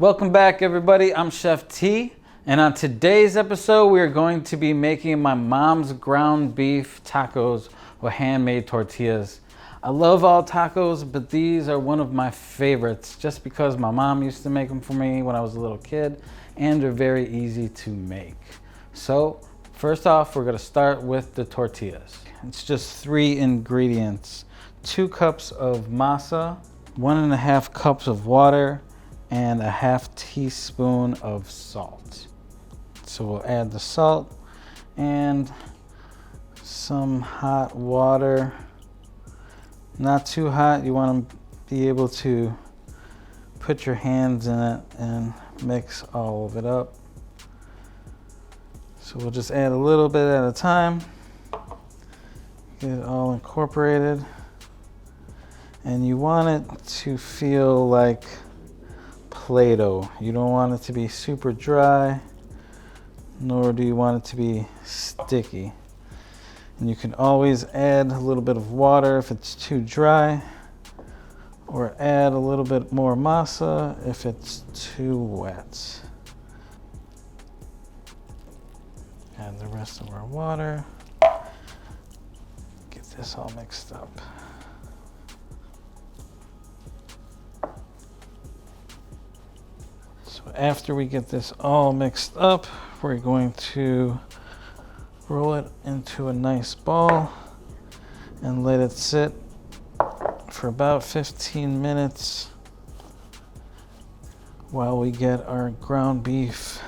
Welcome back, everybody. I'm Chef T, and on today's episode, we are going to be making my mom's ground beef tacos with handmade tortillas. I love all tacos, but these are one of my favorites just because my mom used to make them for me when I was a little kid, and they're very easy to make. So, first off, we're gonna start with the tortillas. It's just 3 ingredients. 2 cups of masa, 1.5 cups of water, and a 1/2 teaspoon of salt. So we'll add the salt and some hot water. Not too hot, you want to be able to put your hands in it and mix all of it up. So we'll just add a little bit at a time, get it all incorporated. And you want it to feel like Play-Doh. You don't want it to be super dry, nor do you want it to be sticky. And you can always add a little bit of water if it's too dry, or add a little bit more masa if it's too wet. Add the rest of our water. Get this all mixed up. So after we get this all mixed up, we're going to roll it into a nice ball and let it sit for about 15 minutes while we get our ground beef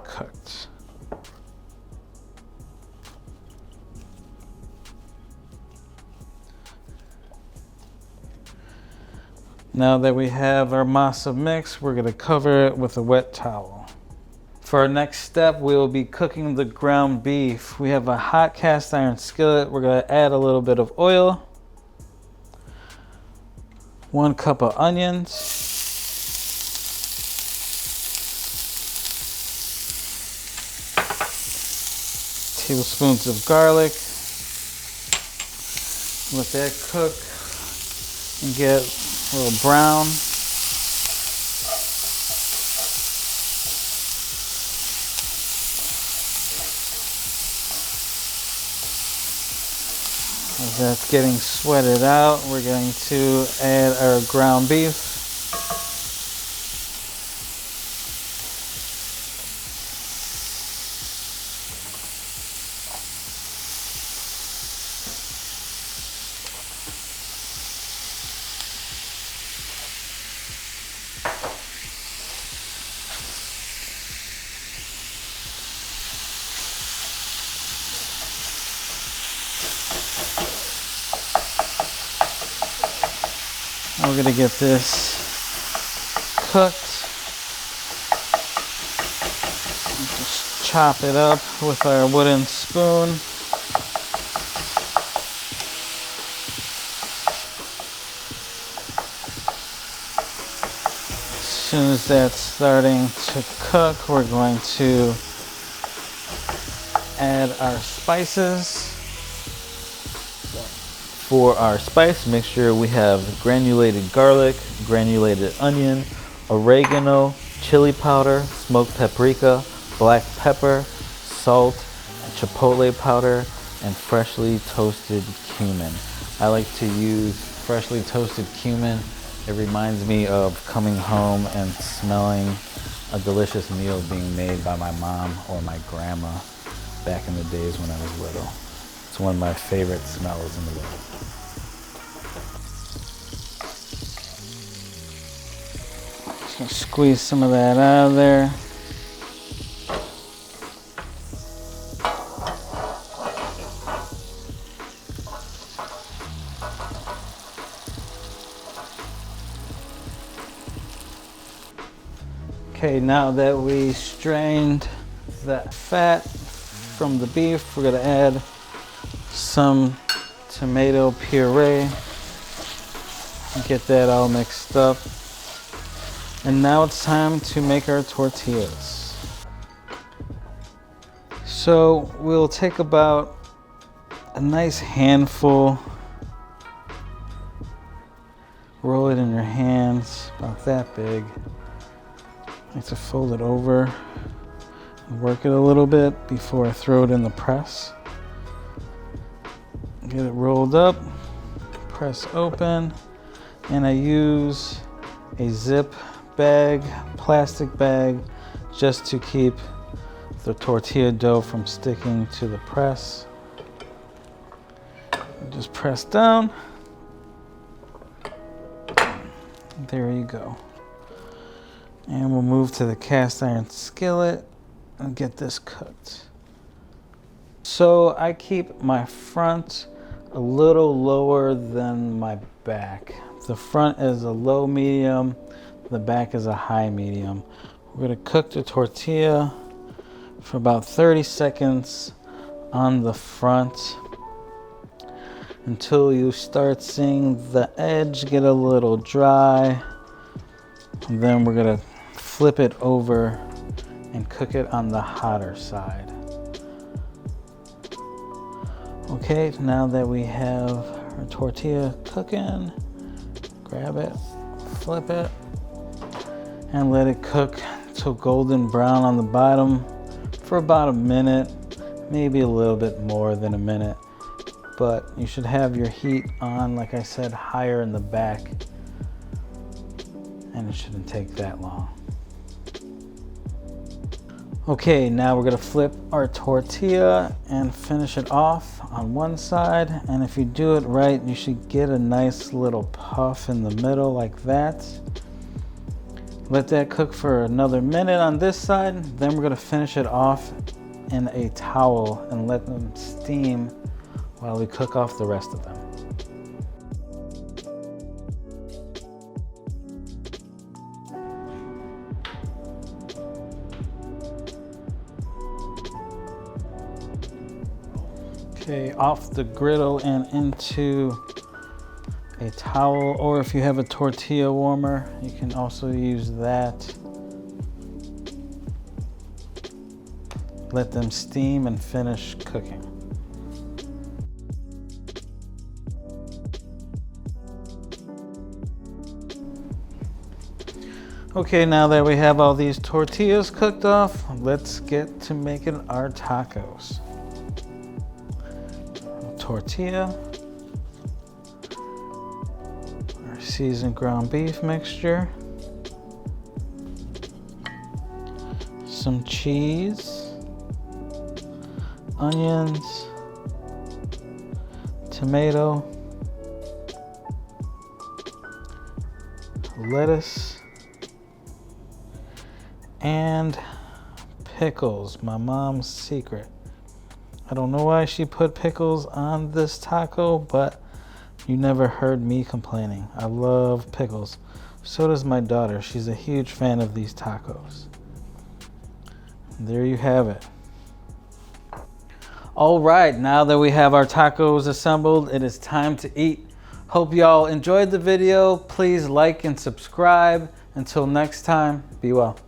cooked. Now that we have our masa mix, we're gonna cover it with a wet towel. For our next step, we will be cooking the ground beef. We have a hot cast iron skillet. We're gonna add a little bit of oil, 1 cup of onions, tablespoons of garlic. Let that cook and get a little brown. As that's getting sweated out, we're going to add our ground beef. We're gonna get this cooked. Just chop it up with our wooden spoon. As soon as that's starting to cook, we're going to add our spices. For our spice mixture, we have granulated garlic, granulated onion, oregano, chili powder, smoked paprika, black pepper, salt, chipotle powder, and freshly toasted cumin. I like to use freshly toasted cumin. It reminds me of coming home and smelling a delicious meal being made by my mom or my grandma back in the days when I was little. It's one of my favorite smells in the world. Just gonna squeeze some of that out of there. Okay, now that we strained that fat from the beef, we're gonna add some tomato puree and get that all mixed up. And now it's time to make our tortillas. So we'll take about a nice handful, roll it in your hands, about that big. I like to fold it over and work it a little bit before I throw it in the press. Get it rolled up, press open, and I use a zip bag, plastic bag, just to keep the tortilla dough from sticking to the press. Just press down. There you go. And we'll move to the cast iron skillet and get this cooked. So I keep my front a little lower than my back. The front is a low medium, the back is a high medium. We're gonna cook the tortilla for about 30 seconds on the front until you start seeing the edge get a little dry. And then we're gonna flip it over and cook it on the hotter side. Okay, now that we have our tortilla cooking, grab it, flip it, and let it cook till golden brown on the bottom for about a minute, maybe a little bit more than a minute. But you should have your heat on, like I said, higher in the back, and it shouldn't take that long. Okay, now we're gonna flip our tortilla and finish it off on one side. And if you do it right, you should get a nice little puff in the middle like that. Let that cook for another minute on this side. Then we're gonna finish it off in a towel and let them steam while we cook off the rest of them. Okay, off the griddle and into a towel, or if you have a tortilla warmer, you can also use that. Let them steam and finish cooking. Okay, now that we have all these tortillas cooked off, let's get to making our tacos. Tortilla, our seasoned ground beef mixture, some cheese, onions, tomato, lettuce, and pickles, my mom's secret. I don't know why she put pickles on this taco, but you never heard me complaining. I love pickles. So does my daughter. She's a huge fan of these tacos. There you have it. All right, now that we have our tacos assembled, it is time to eat. Hope y'all enjoyed the video. Please like and subscribe. Until next time, be well.